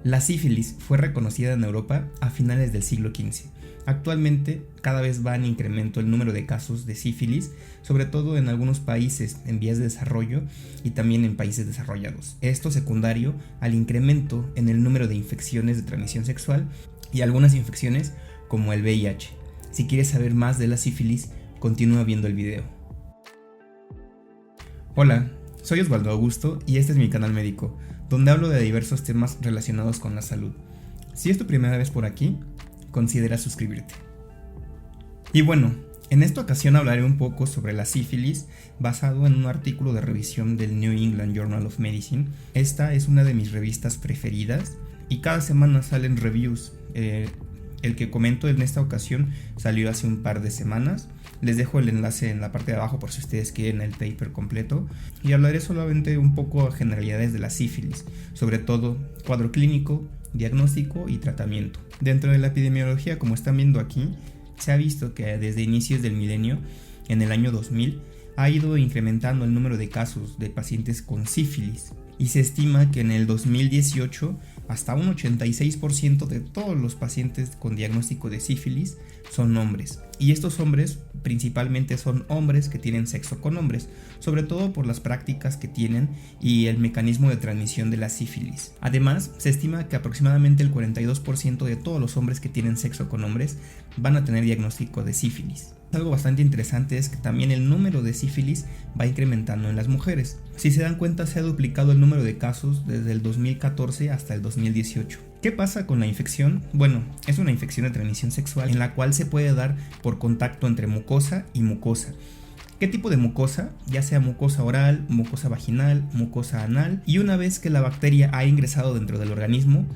La sífilis fue reconocida en Europa a finales del siglo XV. Actualmente cada vez va en incremento el número de casos de sífilis, sobre todo en algunos países en vías de desarrollo y también en países desarrollados. Esto secundario al incremento en el número de infecciones de transmisión sexual y algunas infecciones como el VIH. Si quieres saber más de la sífilis, continúa viendo el video. Hola, soy Osvaldo Augusto y este es mi canal médico, donde hablo de diversos temas relacionados con la salud. Si es tu primera vez por aquí, considera suscribirte. Y bueno, en esta ocasión hablaré un poco sobre la sífilis basado en un artículo de revisión del New England Journal of Medicine. Esta es una de mis revistas preferidas y cada semana salen reviews. El que comento en esta ocasión salió hace un par de semanas. Les dejo el enlace en la parte de abajo por si ustedes quieren el paper completo. Y hablaré solamente un poco a generalidades de la sífilis, sobre todo cuadro clínico, diagnóstico y tratamiento. Dentro de la epidemiología, como están viendo aquí, se ha visto que desde inicios del milenio, en el año 2000, ha ido incrementando el número de casos de pacientes con sífilis. Y se estima que en el 2018 hasta un 86% de todos los pacientes con diagnóstico de sífilis son hombres. Y estos hombres principalmente son hombres que tienen sexo con hombres, sobre todo por las prácticas que tienen y el mecanismo de transmisión de la sífilis. Además, se estima que aproximadamente el 42% de todos los hombres que tienen sexo con hombres van a tener diagnóstico de sífilis. Algo bastante interesante es que también el número de sífilis va incrementando en las mujeres. Si se dan cuenta, se ha duplicado el número de casos desde el 2014 hasta el 2018. ¿Qué pasa con la infección? Bueno, es una infección de transmisión sexual en la cual se puede dar por contacto entre mucosa y mucosa. ¿Qué tipo de mucosa? Ya sea mucosa oral, mucosa vaginal, mucosa anal. Y una vez que la bacteria ha ingresado dentro del organismo,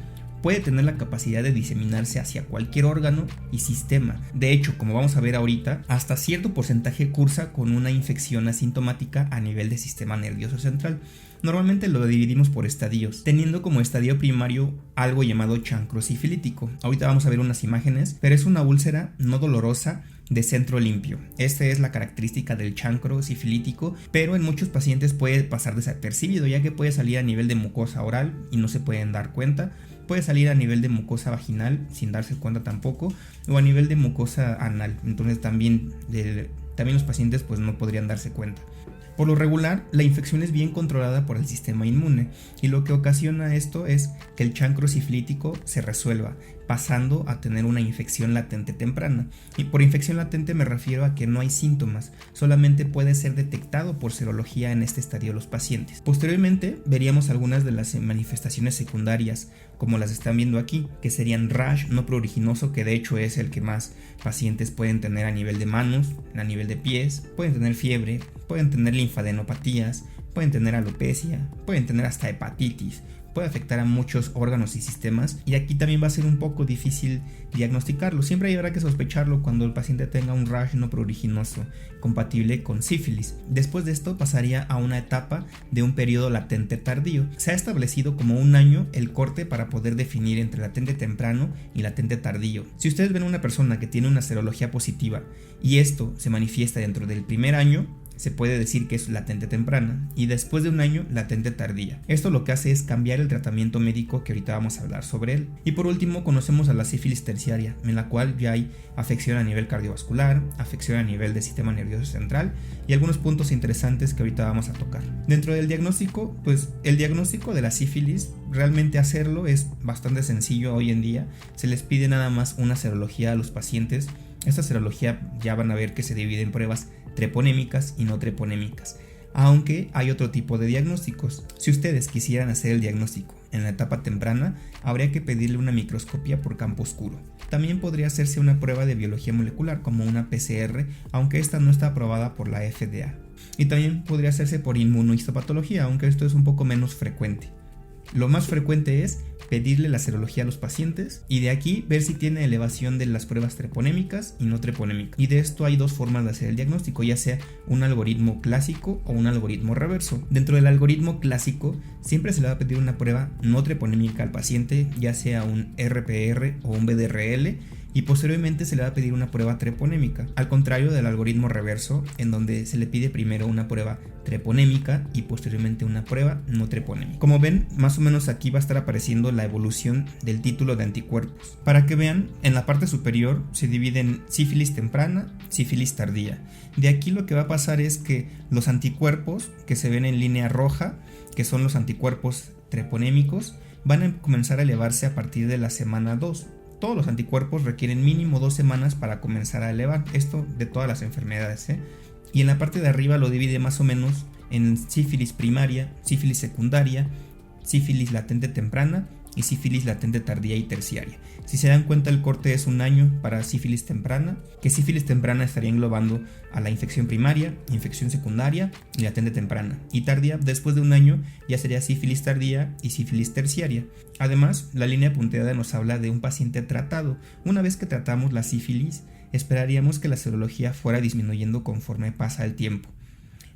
puede tener la capacidad de diseminarse hacia cualquier órgano y sistema. De hecho, como vamos a ver ahorita, hasta cierto porcentaje cursa con una infección asintomática a nivel del sistema nervioso central. Normalmente lo dividimos por estadios, teniendo como estadio primario algo llamado chancro sifilítico. Ahorita vamos a ver unas imágenes, pero es una úlcera no dolorosa de centro limpio. Esta es la característica del chancro sifilítico, pero en muchos pacientes puede pasar desapercibido, ya que puede salir a nivel de mucosa oral y no se pueden dar cuenta. Puede salir a nivel de mucosa vaginal sin darse cuenta tampoco, o a nivel de mucosa anal. Entonces también los pacientes pues no podrían darse cuenta. Por lo regular, la infección es bien controlada por el sistema inmune y lo que ocasiona esto es que el chancro sifilítico se resuelva, pasando a tener una infección latente temprana. Y por infección latente me refiero a que no hay síntomas, solamente puede ser detectado por serología en este estadio de los pacientes. Posteriormente veríamos algunas de las manifestaciones secundarias, como las están viendo aquí, que serían rash no pruriginoso, que de hecho es el que más pacientes pueden tener a nivel de manos, a nivel de pies, pueden tener fiebre, pueden tener linfadenopatías, pueden tener alopecia, pueden tener hasta hepatitis. Puede afectar a muchos órganos y sistemas y aquí también va a ser un poco difícil diagnosticarlo. Siempre habrá que sospecharlo cuando el paciente tenga un rash no pruriginoso compatible con sífilis. Después de esto pasaría a una etapa de un periodo latente tardío. Se ha establecido como un año el corte para poder definir entre latente temprano y latente tardío. Si ustedes ven a una persona que tiene una serología positiva y esto se manifiesta dentro del primer año, se puede decir que es latente temprana y después de un año latente tardía. Esto lo que hace es cambiar el tratamiento médico, que ahorita vamos a hablar sobre él. Y por último conocemos a la sífilis terciaria, en la cual ya hay afección a nivel cardiovascular, afección a nivel del sistema nervioso central y algunos puntos interesantes que ahorita vamos a tocar. Dentro del diagnóstico, pues el diagnóstico de la sífilis, realmente hacerlo es bastante sencillo hoy en día. Se les pide nada más una serología a los pacientes. Esta serología ya van a ver que se divide en pruebas treponémicas y no treponémicas, aunque hay otro tipo de diagnósticos. Si ustedes quisieran hacer el diagnóstico en la etapa temprana, habría que pedirle una microscopía por campo oscuro. También podría hacerse una prueba de biología molecular como una PCR, aunque esta no está aprobada por la FDA. Y también podría hacerse por inmunohistopatología, aunque esto es un poco menos frecuente. Lo más frecuente es pedirle la serología a los pacientes y de aquí ver si tiene elevación de las pruebas treponémicas y no treponémicas. Y de esto hay dos formas de hacer el diagnóstico, ya sea un algoritmo clásico o un algoritmo reverso. Dentro del algoritmo clásico siempre se le va a pedir una prueba no treponémica al paciente, ya sea un RPR o un BDRL, y posteriormente se le va a pedir una prueba treponémica, al contrario del algoritmo reverso, en donde se le pide primero una prueba treponémica y posteriormente una prueba no treponémica. Como ven, más o menos aquí va a estar apareciendo la evolución del título de anticuerpos. Para que vean, en la parte superior se divide en sífilis temprana, sífilis tardía. De aquí lo que va a pasar es que los anticuerpos que se ven en línea roja, que son los anticuerpos treponémicos, van a comenzar a elevarse a partir de la semana 2. Todos los anticuerpos requieren mínimo 2 semanas para comenzar a elevar, esto de todas las enfermedades, Y en la parte de arriba lo divide más o menos en sífilis primaria, sífilis secundaria, sífilis latente temprana y sífilis latente tardía y terciaria. Si se dan cuenta, el corte es 1 año para sífilis temprana, que sífilis temprana estaría englobando a la infección primaria, infección secundaria y latente temprana, y tardía después de 1 año ya sería sífilis tardía y sífilis terciaria. Además, la línea punteada nos habla de un paciente tratado. Una vez que tratamos la sífilis, esperaríamos que la serología fuera disminuyendo conforme pasa el tiempo.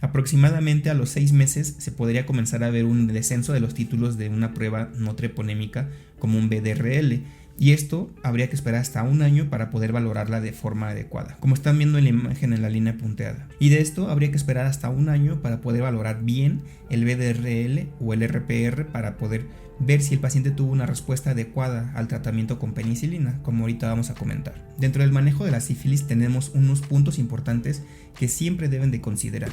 Aproximadamente a los 6 meses se podría comenzar a ver un descenso de los títulos de una prueba no treponémica como un BDRL, y esto habría que esperar hasta 1 año para poder valorarla de forma adecuada, como están viendo en la imagen en la línea punteada. Y de esto habría que esperar hasta 1 año para poder valorar bien el BDRL o el RPR, para poder ver si el paciente tuvo una respuesta adecuada al tratamiento con penicilina, como ahorita vamos a comentar. Dentro del manejo de la sífilis tenemos unos puntos importantes que siempre deben de considerar.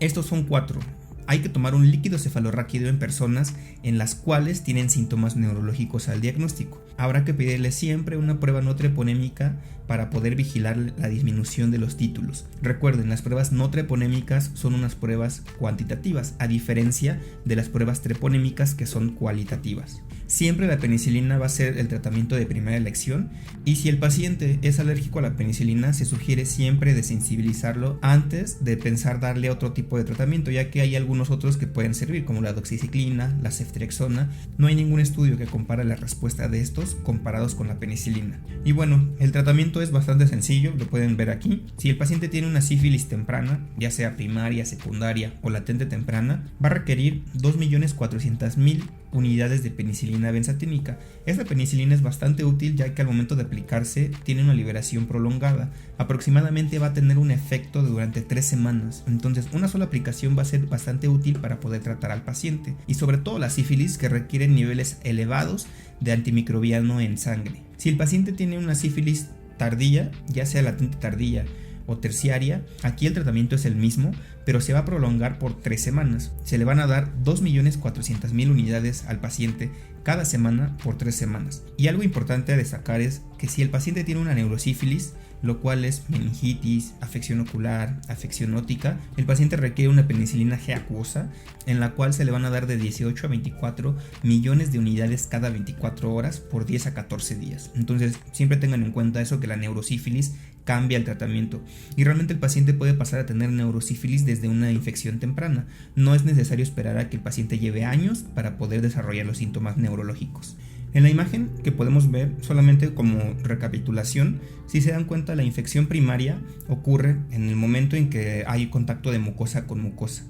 Estos son 4. Hay que tomar un líquido cefalorraquídeo en personas en las cuales tienen síntomas neurológicos al diagnóstico. Habrá que pedirle siempre una prueba no treponémica para poder vigilar la disminución de los títulos. Recuerden, las pruebas no treponémicas son unas pruebas cuantitativas, a diferencia de las pruebas treponémicas que son cualitativas. Siempre la penicilina va a ser el tratamiento de primera elección, y si el paciente es alérgico a la penicilina, se sugiere siempre desensibilizarlo antes de pensar darle otro tipo de tratamiento, ya que hay algunos otros que pueden servir, como la doxiciclina, la ceftriaxona. No hay ningún estudio que compare la respuesta de estos comparados con la penicilina. Y bueno, el tratamiento es bastante sencillo, lo pueden ver aquí. Si el paciente tiene una sífilis temprana, ya sea primaria, secundaria o latente temprana, va a requerir 2.400.000 unidades de penicilina benzatínica. Esta penicilina es bastante útil, ya que al momento de aplicarse tiene una liberación prolongada. Aproximadamente va a tener un efecto de durante 3 semanas. Entonces, una sola aplicación va a ser bastante útil para poder tratar al paciente, y sobre todo la sífilis, que requieren niveles elevados de antimicrobiano en sangre. Si el paciente tiene una sífilis tardía, ya sea latente tardía o terciaria, aquí el tratamiento es el mismo, pero se va a prolongar por 3 semanas. Se le van a dar 2.400.000 unidades al paciente cada semana por 3 semanas. Y algo importante a destacar es que si el paciente tiene una neurosífilis, lo cual es meningitis, afección ocular, afección óptica, el paciente requiere una penicilina G acuosa, en la cual se le van a dar de 18 a 24 millones de unidades cada 24 horas por 10 a 14 días. Entonces, siempre tengan en cuenta eso, que la neurosífilis cambia el tratamiento, y realmente el paciente puede pasar a tener neurosífilis desde una infección temprana. No es necesario esperar a que el paciente lleve años para poder desarrollar los síntomas neurológicos. En la imagen que podemos ver, solamente como recapitulación, si se dan cuenta, la infección primaria ocurre en el momento en que hay contacto de mucosa con mucosa.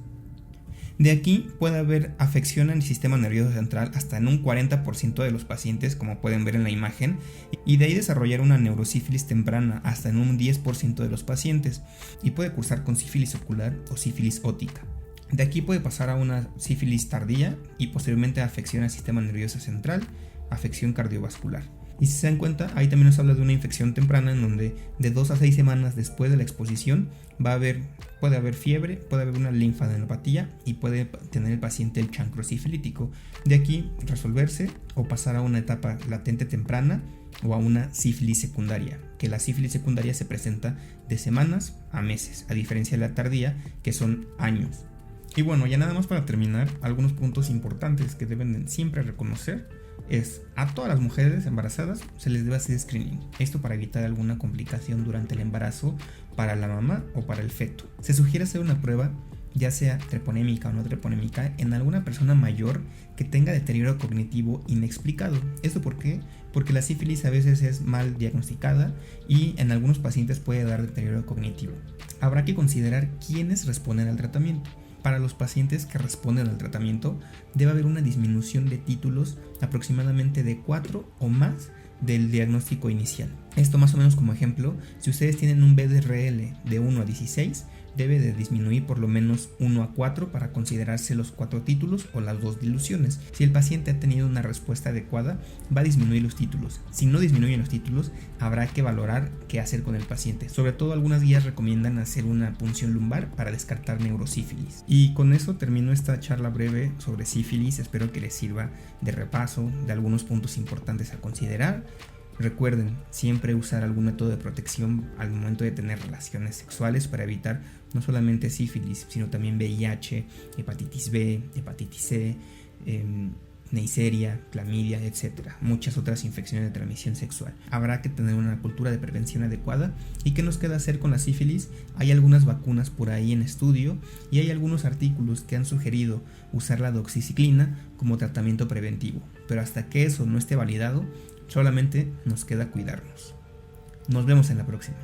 De aquí puede haber afección en el sistema nervioso central hasta en un 40% de los pacientes, como pueden ver en la imagen, y de ahí desarrollar una neurosífilis temprana hasta en un 10% de los pacientes, y puede cursar con sífilis ocular o sífilis óptica. De aquí puede pasar a una sífilis tardía y posteriormente a afección al sistema nervioso central, afección cardiovascular. Y si se dan cuenta, ahí también nos habla de una infección temprana, en donde de 2 a 6 semanas después de la exposición puede haber fiebre, puede haber una linfadenopatía y puede tener el paciente el chancro sifilítico. De aquí resolverse o pasar a una etapa latente temprana o a una sífilis secundaria, que la sífilis secundaria se presenta de semanas a meses, a diferencia de la tardía, que son años. Y bueno, ya nada más para terminar, algunos puntos importantes que deben siempre reconocer es: a todas las mujeres embarazadas se les debe hacer screening, esto para evitar alguna complicación durante el embarazo para la mamá o para el feto. Se sugiere hacer una prueba, ya sea treponémica o no treponémica, en alguna persona mayor que tenga deterioro cognitivo inexplicado. ¿Esto por qué? Porque la sífilis a veces es mal diagnosticada y en algunos pacientes puede dar deterioro cognitivo. Habrá que considerar quiénes responden al tratamiento. Para los pacientes que responden al tratamiento, debe haber una disminución de títulos aproximadamente de 4 o más del diagnóstico inicial. Esto más o menos como ejemplo, si ustedes tienen un BDRL de 1 a 16, debe de disminuir por lo menos 1 a 4 para considerarse los 4 títulos o las 2 diluciones. Si el paciente ha tenido una respuesta adecuada, va a disminuir los títulos. Si no disminuyen los títulos, habrá que valorar qué hacer con el paciente. Sobre todo algunas guías recomiendan hacer una punción lumbar para descartar neurosífilis. Y con eso termino esta charla breve sobre sífilis. Espero que les sirva de repaso de algunos puntos importantes a considerar. Recuerden siempre usar algún método de protección al momento de tener relaciones sexuales para evitar no solamente sífilis, sino también VIH, hepatitis B, hepatitis C, Neisseria, clamidia, etc. Muchas otras infecciones de transmisión sexual. Habrá que tener una cultura de prevención adecuada. ¿Y qué nos queda hacer con la sífilis? Hay algunas vacunas por ahí en estudio y hay algunos artículos que han sugerido usar la doxiciclina como tratamiento preventivo. Pero hasta que eso no esté validado, solamente nos queda cuidarnos. Nos vemos en la próxima.